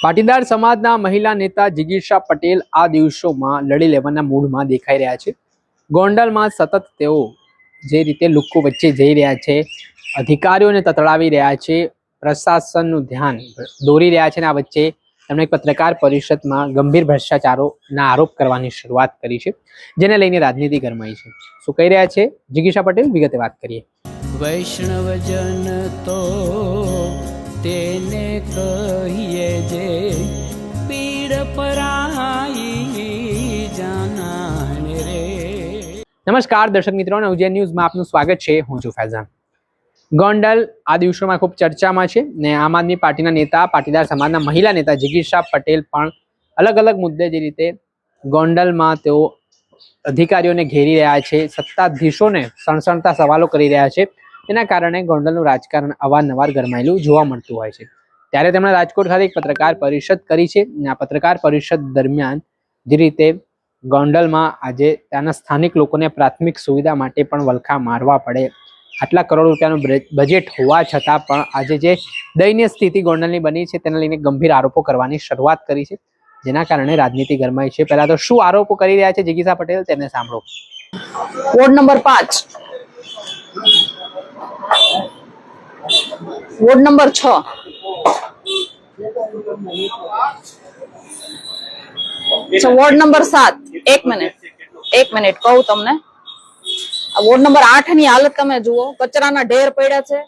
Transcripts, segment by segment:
પાટીદાર સમાજના મહિલા નેતા જિગીશા પટેલ આ દિવસોમાં લડી લેવાના મૂડમાં દેખાઈ રહ્યા છે। ગોંડલમાં સતત તેઓ જે રીતે લોકો વચ્ચે જઈ રહ્યા છે, અધિકારીઓને તતડાવી રહ્યા છે, પ્રશાસનનું ધ્યાન દોરી રહ્યા છે, આ વચ્ચે તેમણે એક પત્રકાર પરિષદમાં ગંભીર ભ્રષ્ટાચારોના આરોપ કરવાની શરૂઆત કરી છે, જેને લઈને રાજનીતિ ગરમાઈ છે। શું કહી રહ્યા છે જિગીશા પટેલ, વિગતે વાત કરીએ। વૈષ્ણવજન તો તેને કહીએ જે પીડ પરાઈ જાનાને રે। નમસ્કાર દર્શક મિત્રો, નવજીવન ન્યૂઝમાં આપનું સ્વાગત છે। હું છું ફૈઝાન। ગોંડલ આ દિવસોમાં ખૂબ ચર્ચામાં છે ને આમ આદમી પાર્ટીના નેતા, પાટીદાર સમાજના મહિલા નેતા જિગીશા પટેલ પણ અલગ અલગ મુદ્દે જે રીતે ગોંડલમાં તેઓ અધિકારીઓને ઘેરી રહ્યા છે, સત્તાધીશોને સણસણતા સવાલો કરી રહ્યા છે, તેના કારણે ગોંડલનું રાજકારણ અવારનવાર ગરમાયેલું જોવા મળતું હોય છે। ત્યારે તેમણે રાજકોટ ખાતે એક પત્રકાર પરિષદ કરી છે અને આ પત્રકાર પરિષદ દરમિયાન જે રીતે ગોંડલમાં આજે ત્યાંના સ્થાનિક લોકોને પ્રાથમિક સુવિધા માટે પણ વલખા મારવા પડે, આટલા કરોડ રૂપિયાનું બજેટ હોવા છતાં પણ આજે જે દયનીય સ્થિતિ ગોંડલની બની છે તેને લઈને ગંભીર આરોપો કરવાની શરૂઆત કરી છે, જેના કારણે રાજનીતિ ગરમાઈ છે। પહેલા તો શું આરોપો કરી રહ્યા છે જિગીશા પટેલ, તેને સાંભળો। Ward number 5, ward number 6, ward number 7, એક મિનિટ કહું તમને। વોર્ડ નંબર 8 ની હાલત તમે જુઓ, કચરાના ઢેર પડ્યા છે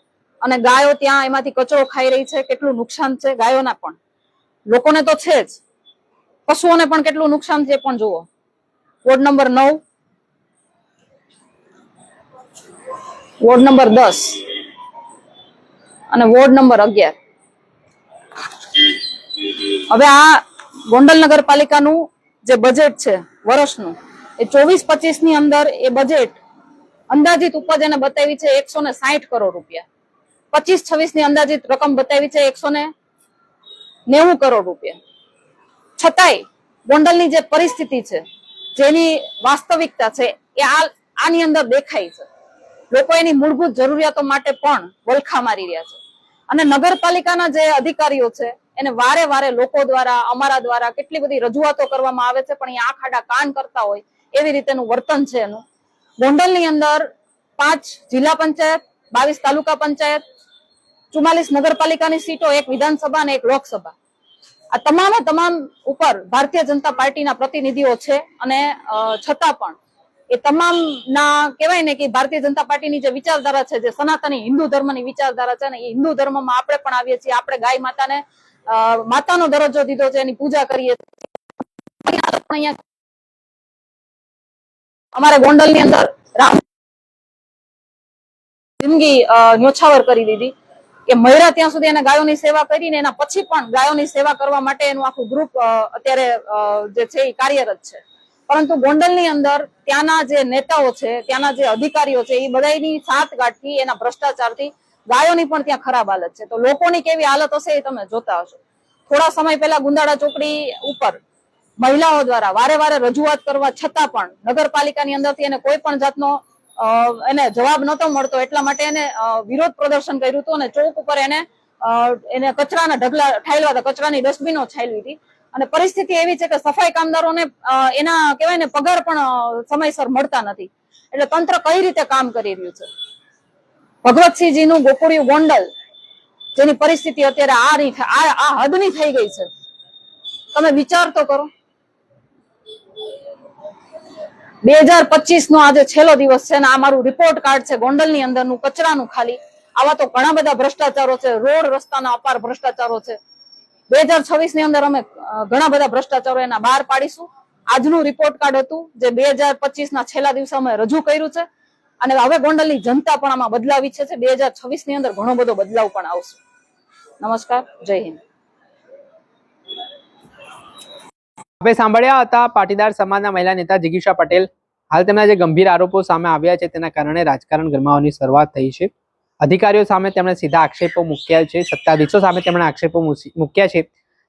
અને ગાયો ત્યાં એમાંથી કચરો ખાઈ રહી છે। કેટલું નુકસાન છે ગાયોના પણ, લોકોને તો છે જ, પશુઓને પણ કેટલું નુકસાન છે પણ જુઓ। વોર્ડ નંબર 9, વોર્ડ નંબર 10 અને વોર્ડ નંબર 11। હવે આ ગોંડલ નગરપાલિકાનું જે બજેટ છે વર્ષનું, એ 24-25 ની અંદર એ બજેટ અંદાજિત ઉપજ એને બતાવી છે 160 કરોડ રૂપિયા, 25-26 ની અંદાજિત રકમ બતાવી છે 190 કરોડ રૂપિયા। છતાંય ગોંડલની જે પરિસ્થિતિ છે, જેની વાસ્તવિકતા છે, એ આની અંદર દેખાય છે। લોકો એની મૂળભૂત જરૂરિયાતો માટે પણ વલખા મારી રહ્યા છે અને નગરપાલિકાના જે અધિકારીઓ છે એને વારે વારે લોકો દ્વારા, અમારા દ્વારા કેટલી બધી રજૂઆતો કરવામાં આવે છે, પણ એ આંખ આડા કાન કરતા હોય એવી રીતેનું વર્તન છે એનું। ગોંડલની અંદર 5 જિલ્લા પંચાયત, 22 તાલુકા પંચાયત, 44 નગરપાલિકાની સીટો, 1 વિધાનસભા અને 1 લોકસભા, આ તમામે તમામ ઉપર ભારતીય જનતા પાર્ટીના પ્રતિનિધિઓ છે અને છતાં પણ એ તમામ ના કહેવાય ને કે ભારતીય જનતા પાર્ટીની જે વિચારધારા છે, જે સનાતની હિન્દુ ધર્મની વિચારધારા છે ને, એ હિન્દુ ધર્મમાં આપણે પણ આવીએ છીએ। આપણે ગાય માતાને માતાનો દરજ્જો દીધો છે, એની પૂજા કરીએ છીએ। અમારે ગોંડલની અંદર રામ જિંદગી ન્યોછાવર કરી દીધી કે મહિરા ત્યાં સુધી એને ગાયોની સેવા કરીને એના પછી પણ ગાયોની સેવા કરવા માટે એનું આખું ગ્રુપ અત્યારે જે છે એ કાર્યરત છે। પરંતુ ગોંડલની અંદર ત્યાંના જે નેતાઓ છે, ત્યાંના જે અધિકારીઓ છે, એ બધાની સાંઠગાંઠથી, એના ભ્રષ્ટાચારથી ગાયોની પણ ત્યાં ખરાબ હાલત છે। તો લોકોની કેવી હાલત હશે એ તમે જોતા હશો। થોડા સમય પહેલા ગુંદાળા ચોકડી ઉપર મહિલાઓ દ્વારા વારે વારે રજૂઆત કરવા છતાં પણ નગરપાલિકાની અંદરથી એને કોઈ પણ જાતનો એને જવાબ નહોતો મળતો, એટલા માટે એને વિરોધ પ્રદર્શન કર્યું હતું અને ચોક ઉપર એને કચરાના ઢગલા ઠાલવા હતા, કચરાની ડસ્ટબિનો છાલવી હતી અને પરિસ્થિતિ એવી છે કે સફાઈ કામદારોને એના કહેવાય ને પગાર પણ સમયસર મળતા નથી। એટલે તંત્ર કઈ રીતે કામ કરી રહ્યું છે? ભગવતસિંહજીનું ગોકુળિયું ગોંડલ, જેની પરિસ્થિતિ અત્યારે આ હદની થઈ ગઈ છે, તમે વિચાર તો કરો। 2025 નો આજે છેલ્લો દિવસ છે ને આ મારું રિપોર્ટ કાર્ડ છે ગોંડલની અંદરનું કચરાનું ખાલી। આવા તો ઘણા બધા ભ્રષ્ટાચારો છે, રોડ રસ્તાના અપાર ભ્રષ્ટાચારો છે। 2026 ની અંદર અમે ઘણા બધા ભ્રષ્ટાચારો એના બહાર પાડીશું। આજનું રિપોર્ટ કાર્ડ હતું જે 2025 ના છેલ્લા દિવસે અમે રજૂ કર્યું છે અને હવે ગોંડલની જનતા પણ આમાં બદલાવ ઈચ્છે છે। 2026 ની અંદર ઘણો બધો બદલાવ પણ આવશે। નમસ્કાર, જય હિન્દ। આપણે સાંભળ્યા હતા પાટીદાર સમાજના મહિલા નેતા જિગીશા પટેલ। હાલ તેમના જે ગંભીર આરોપો સામે આવ્યા છે તેના કારણે રાજકારણ ગરમાવાની શરૂઆત થઈ છે। અધિકારીઓ સામે તેમણે સીધા આક્ષેપો મૂક્યા છે, સત્તાધીશો સામે તેમણે આક્ષેપો મૂક્યા છે,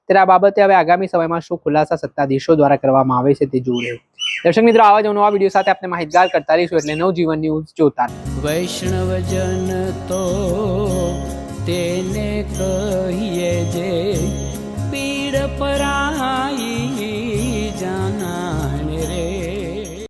ત્યારે આ બાબતે હવે આગામી સમયમાં શું ખુલાસા સત્તાધીશો દ્વારા કરવામાં આવે છે તે જોવું રહ્યું। દર્શક મિત્રો, આવા જ નવા વિડીયો સાથે આપણે માહિતગાર કરતા રહીશું, એટલે નવજીવન ન્યૂઝ જોતા વૈષ્ણવજન તો તેને કહીએ જે પીડ પર